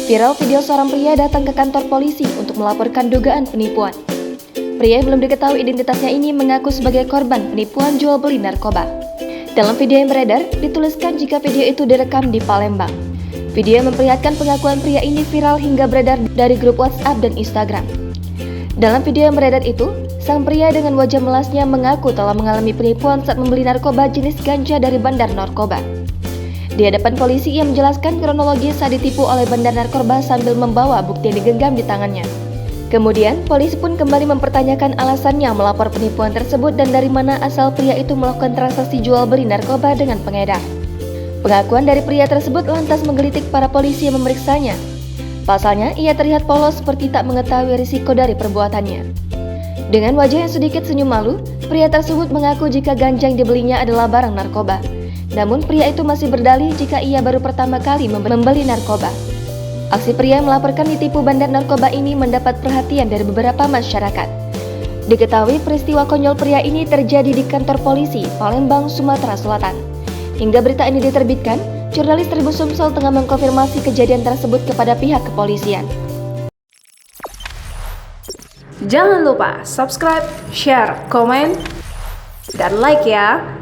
Viral video seorang pria datang ke kantor polisi untuk melaporkan dugaan penipuan. Pria yang belum diketahui identitasnya ini mengaku sebagai korban penipuan jual beli narkoba. Dalam video yang beredar, dituliskan jika video itu direkam di Palembang. Video yang memperlihatkan pengakuan pria ini viral hingga beredar dari grup WhatsApp dan Instagram. Dalam video yang beredar itu, sang pria dengan wajah melasnya mengaku telah mengalami penipuan saat membeli narkoba jenis ganja dari bandar narkoba. Di hadapan polisi, ia menjelaskan kronologi saat ditipu oleh bandar narkoba sambil membawa bukti yang digenggam di tangannya. Kemudian, polisi pun kembali mempertanyakan alasannya melapor penipuan tersebut dan dari mana asal pria itu melakukan transaksi jual beli narkoba dengan pengedar. Pengakuan dari pria tersebut lantas menggelitik para polisi yang memeriksanya. Pasalnya, ia terlihat polos seperti tak mengetahui risiko dari perbuatannya. Dengan wajah yang sedikit senyum malu, pria tersebut mengaku jika ganja yang dibelinya adalah barang narkoba. Namun pria itu masih berdalih jika ia baru pertama kali membeli narkoba. Aksi pria yang melaporkan ditipu bandar narkoba ini mendapat perhatian dari beberapa masyarakat. Diketahui peristiwa konyol pria ini terjadi di kantor polisi Palembang, Sumatera Selatan. Hingga berita ini diterbitkan, jurnalis Tribun Sumsel tengah mengkonfirmasi kejadian tersebut kepada pihak kepolisian. Jangan lupa subscribe, share, komen, dan like ya!